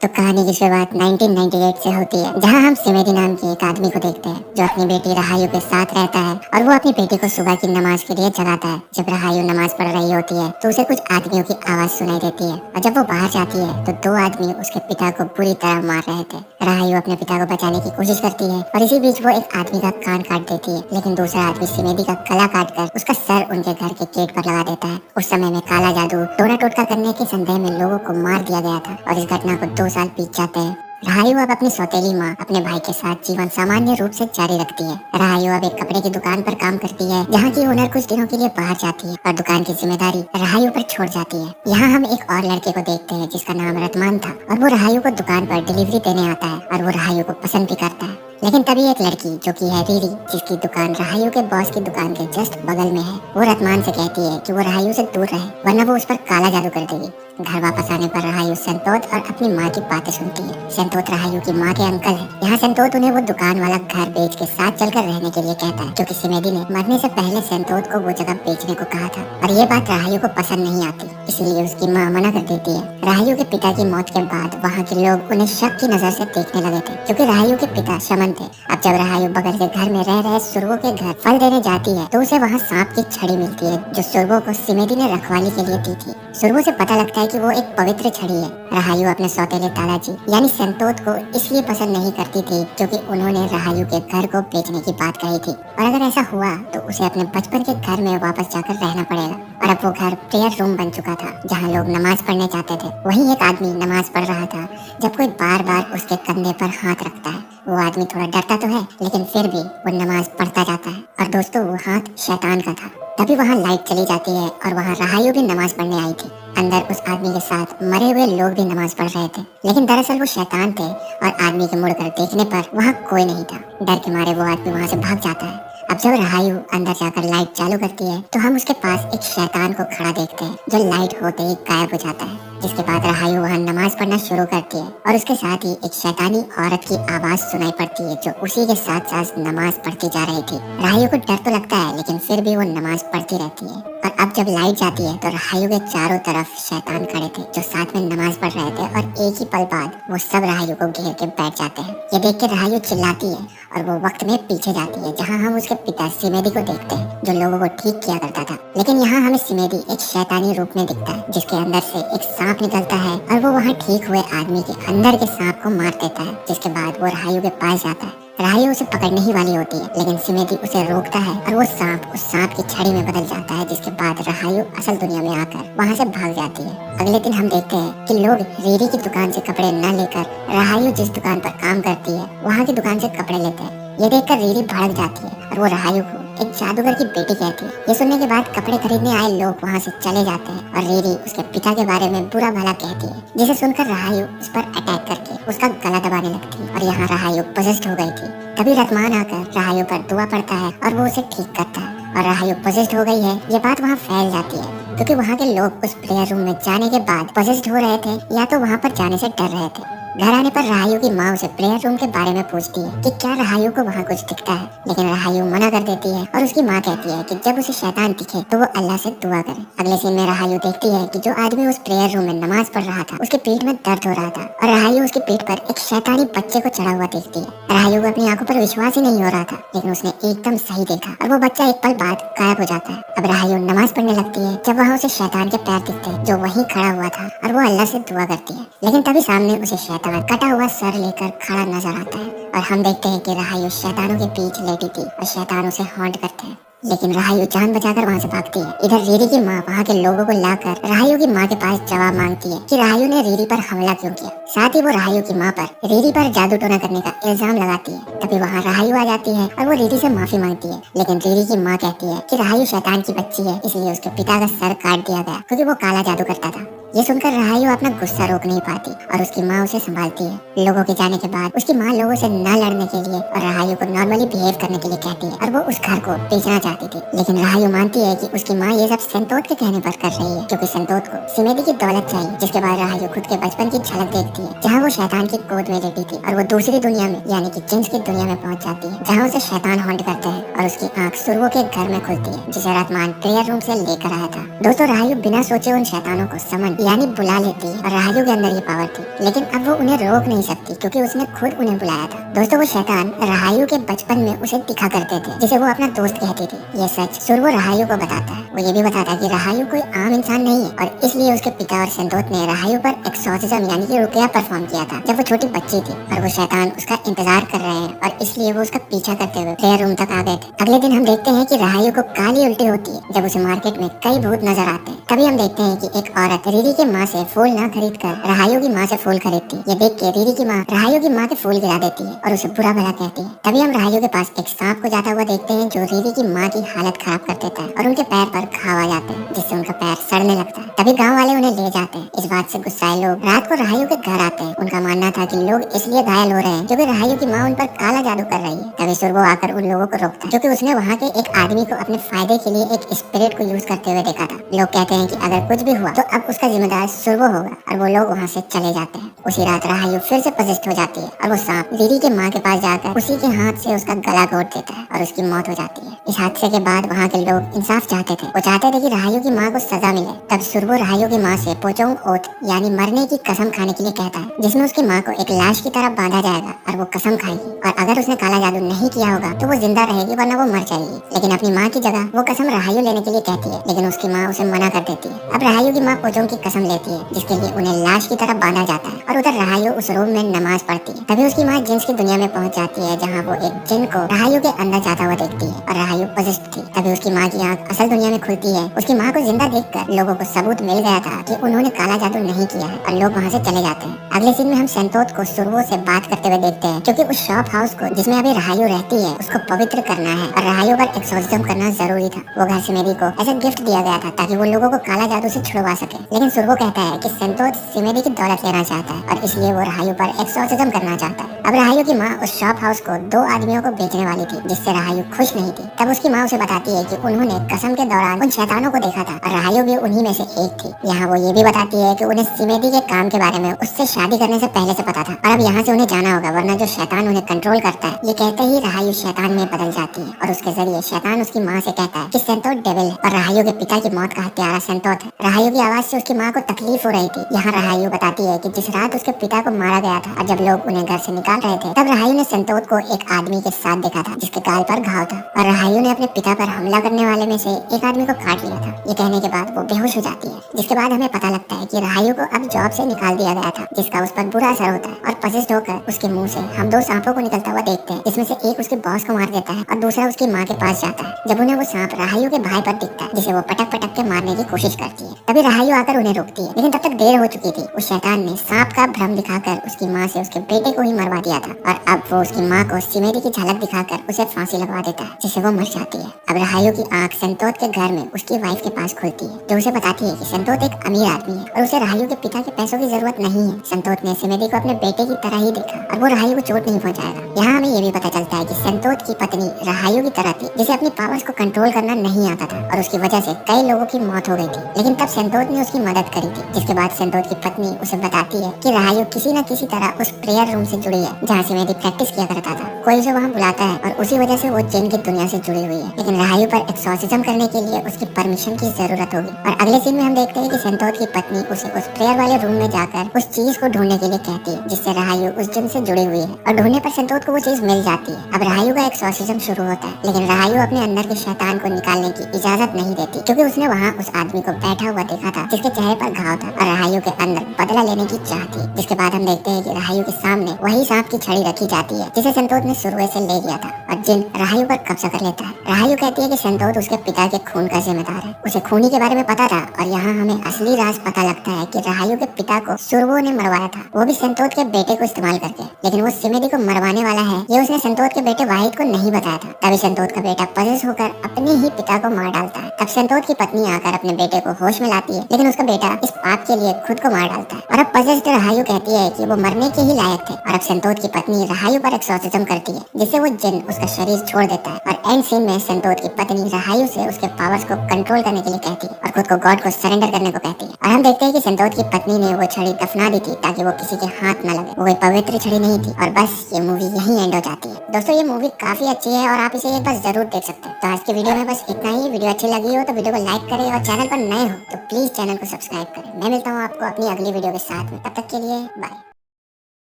तो कहानी की शुरुआत 1998 से होती है, जहां हम सिमेदी नाम के एक आदमी को देखते हैं जो अपनी बेटी रहायु के साथ रहता है और वो अपनी बेटी को सुबह की नमाज के लिए जगाता है। जब रहायु नमाज पढ़ रही होती है तो उसे कुछ आदमियों की आवाज सुनाई देती है और जब वो बाहर जाती है तो दो आदमी उसके पिता को बुरी तरह मार रहे थे। रहायु अपने पिता को बचाने की कोशिश करती है और इसी बीच वो एक आदमी का कान काट देती है, लेकिन दूसरा आदमी सिमेदी का गला काट कर उसका सर उनके घर के गेट पर लगा देता है। उस समय में काला जादू टोना टोटका करने के संदेह में लोगों को मार दिया गया था और इस घटना को 2 साल बीत जाते हैं। रहायु अब अपनी सौतेली माँ अपने भाई के साथ जीवन सामान्य रूप से जारी रखती है। रहायु अब एक कपड़े की दुकान पर काम करती है, जहाँ की ओनर कुछ दिनों के लिए बाहर जाती है और दुकान की जिम्मेदारी रहायु पर छोड़ जाती है। यहाँ हम एक और लड़के को देखते हैं जिसका नाम रतमान था और वो रहायु को दुकान पर डिलीवरी देने आता है और वो रहायु को पसंद भी करता है। लेकिन तभी एक लड़की जो कि है रीरी, जिसकी दुकान रहायु के बॉस की दुकान के जस्ट बगल में है, वो रतमान से कहती है कि वो रहायु से दूर रहे वरना वो उस पर काला जादू कर देगी। घर वापस आने पर रहायु संतोष और अपनी माँ की बातें सुनती है। संतोष रहायु की माँ के अंकल है। यहाँ संतोष उन्हें वो दुकान वाला घर बेच के साथ चलकर रहने के लिए कहता है, क्योंकि सिमेदी ने मरने से पहले संतोष को वो जगह बेचने को कहा था और ये बात रहायु को पसंद नहीं आती, इसलिए उसकी माँ मना कर देती है। रहायु के पिता की मौत के बाद वहाँ के लोग उन्हें शक की नजर से देखने लगे थे, क्योंकि रहायु के पिता शमन थे। अब जब रहायु बगल के घर में रह रहे सुरवो के घर फल देने जाती है तो उसे वहाँ सांप की छड़ी मिलती है जो सुरवो को सिमेदी ने रखवाली के लिए दी थी। सुरवो से पता लगता है कि वो एक पवित्र छड़ी है। रहायु अपने सौतेले दादाजी यानी संतोष को इसलिए पसंद नहीं करती थी क्योंकि उन्होंने रहायु के घर को बेचने की बात कही थी और अगर ऐसा हुआ तो उसे अपने बचपन के घर में वापस जाकर रहना पड़ेगा। और अब वो घर प्रेयर रूम बन चुका था जहाँ लोग नमाज पढ़ने जाते थे। वहीं एक आदमी नमाज पढ़ रहा था जब कोई बार बार उसके कंधे पर हाथ रखता है। वो आदमी थोड़ा डरता तो है लेकिन फिर भी वो नमाज पढ़ता जाता है और दोस्तों वो हाथ शैतान का था। तभी वहाँ लाइट चली जाती है और वहाँ रहायु भी नमाज पढ़ने आई थी। अंदर उस आदमी के साथ मरे हुए लोग भी नमाज पढ़ रहे थे, लेकिन दरअसल वो शैतान थे और आदमी के मुड़कर देखने पर वहाँ कोई नहीं था। डर के मारे वो आदमी वहाँ से भाग जाता है। अब जब रहायु अंदर जाकर लाइट चालू करती है तो हम उसके पास एक शैतान को खड़ा देखते हैं जो लाइट होते ही गायब हो जाता है। जिसके बाद रहायु वहाँ नमाज पढ़ना शुरू करती है और उसके साथ ही एक शैतानी औरत की आवाज सुनाई पड़ती है जो उसी के साथ साथ नमाज पढ़ती जा रही थी। रहायु को डर तो लगता है लेकिन फिर भी वो नमाज पढ़ती रहती है। और अब जब लाइट जाती है तो रहायु के चारों तरफ शैतान खड़े थे जो साथ में नमाज पढ़ रहे थे और एक ही पल बाद वो सब रहायु को घेर के बैठ जाते हैं। ये देख के रहायु चिल्लाती है और वो वक्त में पीछे जाती है जहाँ हम उसके पिता सिमेदी को देखते हैं जो लोगों को ठीक किया करता था। लेकिन यहाँ हमें सिमेदी एक शैतानी रूप में दिखता है जिसके अंदर से एक सांप निकलता है और वो वहाँ ठीक हुए आदमी के अंदर के सांप को मार देता है। जिसके बाद वो रहायु के पास जाता है। रहायु उसे पकड़ने ही वाली होती है लेकिन सिमेदी उसे रोकता है और वो सांप उस सांप की छड़ी में बदल जाता है। जिसके बाद रहायु असल दुनिया में आकर वहाँ से भाग जाती है। अगले दिन हम देखते हैं कि लोग रीरी की दुकान से कपड़े न लेकर रहायु जिस दुकान पर काम करती है वहाँ की दुकान से कपड़े लेते हैं। ये देखकर रीरी भड़क जाती है और वो रहायु को एक जादूगर की बेटी कहती है। ये सुनने के बाद कपड़े खरीदने आए लोग वहाँ से चले जाते हैं और रीरी उसके पिता के बारे में बुरा भला कहती है, जिसे सुनकर रहायु उस पर अटैक करके उसका गला दबाने लगती है और यहाँ रहायु पोजेस्ड हो गई थी। तभी रतमान आकर रहायु पर दुआ पड़ता है और वो उसे ठीक करता है और रहायु पोजेस्ड हो गई है ये बात वहाँ फैल जाती है क्योंकि वहाँ के लोग उस प्रेयर रूम में जाने के बाद पोजेस्ड हो रहे थे या तो वहाँ पर जाने से डर रहे थे। घर आने पर रहायु की माँ उसे प्रेयर रूम के बारे में पूछती है कि क्या रहायु को वहाँ कुछ दिखता है, लेकिन रहायु मना कर देती है और उसकी माँ कहती है कि जब उसे शैतान दिखे तो वो अल्लाह से दुआ करे। अगले सीन में रहायु देखती है कि जो आदमी उस प्रेयर रूम में नमाज पढ़ रहा था उसके पीठ में दर्द हो रहा था और रहायु उसकी पीठ पर एक शैतानी बच्चे को चढ़ा हुआ देखती है। रहायु को अपनी आंखों पर विश्वास ही नहीं हो रहा था लेकिन उसने एकदम सही देखा और वो बच्चा एक पल बाद गायब हो जाता है। अब रहायु नमाज पढ़ने लगती है जब वहाँ उसे शैतान के पैर दिखते हैं जो वहीं खड़ा हुआ था और वो अल्लाह से दुआ करती है। लेकिन तभी सामने उसे शैतान कटा हुआ सर लेकर खड़ा नजर आता है और हम देखते हैं कि रहायु शैतानों के बीच लेटी थी और शैतान उसे हॉन्ट करते हैं। लेकिन रहायु जान बचाकर वहाँ से भागती है। इधर रीरी की माँ वहाँ के लोगों को लाकर रहायु की माँ के पास जवाब मांगती है कि रहायु ने रीरी पर हमला क्यों किया। साथ ही वो रहायु की माँ पर रीरी पर जादू टोना करने का इल्जाम लगाती है। तभी वहाँ रहायु आ जाती है और वो रीरी से माफी मांगती है, लेकिन रीरी की माँ कहती है कि रहायु शैतान की बच्ची है इसलिए उसके पिता का सर काट दिया गया क्योंकि वो काला जादू करता था। ये सुनकर रहायु अपना गुस्सा रोक नहीं पाती और उसकी माँ उसे संभालती है। लोगों के जाने के बाद उसकी माँ लोगों से न लड़ने के लिए और रहायु को नॉर्मली बिहेव करने के लिए कहती है और वो उस घर को बेचना चाहती थी, लेकिन राहायु मानती है कि उसकी माँ ये सब सेंतोत के कहने पर कर रही है, क्योंकि सेंतोत को सिमेदी की दौलत चाहिए। जिसके बाद राहायु खुद के बचपन की झलक देखती है, जहाँ वो शैतान की गोद में लेटी थी और वो दूसरी दुनिया में यानी कि जिन्स की दुनिया में पहुंच जाती है, जहाँ उसे शैतान हॉन्ट करते हैं और उसकी आंख सुरवो के घर में खुलती है, जिसे रहमान प्रेयर रूम से लेकर आया था। दोस्तों, राहायु बिना सोचे उन शैतानों को समन यानी बुला लेती है और राहायु के अंदर ये पावर थी, लेकिन अब वो उन्हें रोक नहीं सकती क्योंकि उसने खुद उन्हें बुलाया था। दोस्तों, वो शैतान राहायु के बचपन में उसे दिखा करते थे, जिसे वो अपना दोस्त कहती थी। ये सच सुरवो राहायु को बताता है। वो ये भी बताता है कि राहायु कोई आम इंसान नहीं है और इसलिए उसके पिता और सेंतोत ने राहायु पर एक्सोर्सिज्म यानी कि रुकया परफॉर्म किया था जब वो छोटी बच्ची थी, और वो शैतान उसका इंतजार कर रहे हैं और इसलिए वो उसका पीछा करते हुए प्रेयर रूम तक आ गए थे। अगले दिन हम देखते हैं कि राहायु को काली उल्टी होती है जब उसे मार्केट में कई भूत नजर आते हैं। तभी हम देखते हैं कि एक औरत रीरी की माँ से फूल ना खरीद कर राहायु की माँ से फूल खरीदती है। ये देख के रीरी की माँ राहायु की माँ के फूल गिरा देती है और उसे बुरा भला कहती है। तभी हम राहायु के पास एक सांप को जाता हुआ देखते हैं जो रीरी की माँ की हालत खराब कर देता है और उनके पैर पर घाव आ जाते हैं, जिससे उनका पैर सड़ने लगता है। तभी गाँव वाले उन्हें ले जाते हैं। इस बात से गुस्साए लोग रात को राहायु के घर आते हैं। उनका मानना था कि लोग इसलिए घायल हो रहे हैं क्योंकि राहायु की माँ उन पर काला जादू कर रही है। तभी सुरवो आकर उन लोगों को रोकता है क्योंकि उसने वहाँ के एक आदमी को अपने फायदे के लिए एक स्पिरिट को यूज करते हुए देखा था। लोग कहते हैं कि अगर कुछ भी हुआ तो अब उसका जिम्मेदार सुरवो होगा और वो लोग वहाँ से चले जाते हैं। उसी रात राहायु फिर से पजेस्ट हो जाती है और वो सांप रीरी के माँ के पास जाकर उसी के हाथ से उसका गला घोट देता है और उसकी मौत हो जाती है। इस हादसे के बाद वहाँ के लोग इंसाफ चाहते थे। वो चाहते थे कि राहायु की माँ को सजा मिले। तब सुरवो राहायु की माँ से पोचोंग ओथ यानी मरने की कसम खाने के लिए कहता है, जिसमें उसकी माँ को एक लाश की तरह बांधा जाएगा और वो कसम खाएगी और अगर उसने काला जादू नहीं किया होगा तो वो जिंदा रहेगी वरना वो मर जाएगी। लेकिन अपनी माँ की जगह वो कसम राहायु लेने के लिए कहती है, लेकिन उसकी माँ उसे मना कर देती है। अब राहायु की माँ पोचोंग की कसम लेती है, जिसके लिए उन्हें लाश की तरह बांधा जाता है और उधर राहायु उस रूम में नमाज पढ़ती है। तभी उसकी माँ जिन्स की दुनिया में पहुंच जाती है, जहाँ वो एक जिन को राहायु के अंदर जाता हुआ देखती है और राहायु पजेस्ट थी। तभी उसकी माँ की आंख असल दुनिया में खुलती है। उसकी माँ को जिंदा देखकर लोगों को सबूत मिल गया था कि उन्होंने काला जादू नहीं किया है और लोग वहाँ से चले जाते हैं। अगले सीन में हम सेंतोत को सुरवो से बात करते हुए देखते हैं, क्योंकि उस शॉप हाउस को जिसमें अभी राहायु रहती है उसको पवित्र करना है और राहायु पर एक्सोर्सिज्म करना जरूरी था। वो घर सिमेदी को ऐसा गिफ्ट दिया गया था ताकि वो लोगों को काला जादू से छुड़वा सके। लेकिन सुरवो कहता है कि सेंतोत सिमेदी की दौलत लेना चाहता है और इसलिए वो राहायु पर एक्सोर्सिज्म करना चाहता है। अब राहायु की माँ उस शॉप हाउस को 2 आदमियों को बेचने वाली थी, जिससे राहायु खुश नहीं थी। तब उसकी माँ उसे बताती है कि उन्होंने कसम के दौरान उन शैतानों को देखा था और राहायु भी उन्हीं में से एक थी। यहाँ वो ये भी बताती है कि उन्हें सिमेदी के काम के बारे में उससे शादी करने से पहले से पता था और अब यहाँ से उन्हें जाना होगा, वरना जो शैतान उन्हें कंट्रोल करता है। ये कहते ही राहायु शैतान में बदल जाती है और उसके जरिए शैतान उसकी माँ से कहता है कि सेंतोत डेविल है और राहायु के पिता की मौत का हत्यारा सेंतोत है। राहायु की आवाज से उसकी माँ को तकलीफ हो रही थी। यहाँ राहायु बताती है कि जिस रात उसके पिता को मारा गया था और जब लोग उन्हें घर से निकाल रहे थे, तब राहायु ने सेंतोत को एक आदमी के साथ देखा था जिसके गाल पर घाव था और राहायु ने अपने पिता पर हमला करने वाले में से एक आदमी को काट लिया था। ये कहने के बाद वो बेहोश हो जाती है, जिसके बाद हमें पता लगता है कि राहायु को अब जॉब से निकाल दिया गया था, जिसका उस पर बुरा असर होता है और पजेस्ट होकर उसके मुंह से हम 2 सांपों को निकलता हुआ देखते हैं, जिसमें से एक उसके बॉस को मार देता है और दूसरा उसकी माँ के पास जाता है। जब उन्हें वो सांप राहायु के भाई पर दिखता है, जिसे वो पटक पटक के मारने की कोशिश करती है, तभी राहायु आकर उन्हें रोकती है, लेकिन तब तक देर हो चुकी थी। उस शैतान ने सांप का भ्रम दिखाकर उसकी माँ से उसके बेटे को ही मरवा दिया था और अब वो उसकी माँ को सिमेदी की झलक दिखाकर उसे फांसी लगवा देता है, जिससे वो मर जाती है। अब राहायु की आंख सेंतोत के घर में उसकी वाइफ के पास खुलती है, जो उसे बताती है कि सेंतोत एक अमीर आदमी है और उसे राहायु के पिता के पैसों की जरूरत नहीं है। सेंतोत ने सिमेदी को अपने बेटे की तरह ही देखा और वो राहायु को चोट नहीं पहुंचाएगा। यहाँ हमें ये भी पता चलता है कि सेंतोत की पत्नी राहायु की तरह थी, जिसे अपनी पावर्स को कंट्रोल करना नहीं आता था और उसकी वजह से कई लोगों की मौत हो गई थी। लेकिन तब सेंतोत ने उसकी मदद करी थी, जिसके बाद सेंतोत की पत्नी उसे बताती है कि राहायु किसी न किसी तरह उस प्रेयर रूम से जुड़ी है जहाँ सिमेदी प्रैक्टिस किया करता था। कोई उसे वहाँ बुलाता है और उसी वजह से वो जिन की दुनिया से जुड़ी हुई है, लेकिन राहायु पर एक्सोर्सिज्म करने के लिए उसकी परमिशन की जरूरत होगी। और अगले सीन में हम देखते हैं कि सेंतोत की पत्नी उसे उस प्रेयर वाले रूम में जाकर उस चीज को ढूंढने के लिए कहती है, जिससे राहायु उस जिन से जुड़ी हुई है और ढूंढने पर सेंतोत को वो चीज मिल जाती है। अब राहायु का एक्सोर्सिज्म शुरू होता है, लेकिन राहायु अपने अंदर के शैतान को निकालने की इजाजत नहीं देती, क्योंकि उसने वहाँ उस आदमी को बैठा हुआ देखा था जिसके चेहरे पर घाव था और राहायु के अंदर बदला लेने की चाह थी। जिसके बाद हम देखते हैं कि राहायु के सामने वही सांप की छड़ी रखी जाती है जिसे सेंतोत ने शुरू से ले लिया था और जिन राहायु पर कब्जा कर लेता है। राहायु कहती है कि सेंतोत उसके पिता के खून का जिम्मेदार है। उसे खूनी के बारे में पता था और यहाँ हमें असली राज पता लगता है कि राहायु के पिता को सुरवो ने मरवाया था, वो भी सेंतोत के बेटे को इस्तेमाल करके। लेकिन वो सिमेदी को मरवाने वाला है ये उसने सेंतोत के बेटे वाहिद को नहीं बताया था। तभी सेंतोत का बेटा पजेस होकर अपने ही पिता को मार डालता है। तब सेंतोत की पत्नी आकर अपने बेटे को होश में लाती है, लेकिन उसका बेटा इस पाप के लिए खुद को मार डालता है और अब पजेस राहायु कहती है कि वो मरने के ही लायक थे और अब सेंतोत संतोष की पत्नी रहायु पर एक्सोर्सिज्म करती है, जिससे वो जिन उसका शरीर छोड़ देता है और एंड सीन में संतोष की पत्नी रहायु से उसके पावर्स को कंट्रोल करने के लिए कहती है और खुद को गॉड को सरेंडर करने को कहती है। और हम देखते हैं कि संतोष की पत्नी ने वो छड़ी दफना दी थी ताकि वो किसी के हाथ न लगे। वो कोई पवित्र छड़ी नहीं थी। और बस ये मूवी यहीं एंड हो जाती है। दोस्तों ये मूवी काफी अच्छी है और आप इसे एक बार जरूर देख सकते हैं। तो आज की वीडियो में बस इतना ही। वीडियो अच्छी लगी हो तो वीडियो को लाइक करें और चैनल पर नए हो तो प्लीज चैनल को सब्सक्राइब करें। मैं मिलता हूँ आपको अपनी अगली वीडियो के साथ में। तब तक के लिए बाय।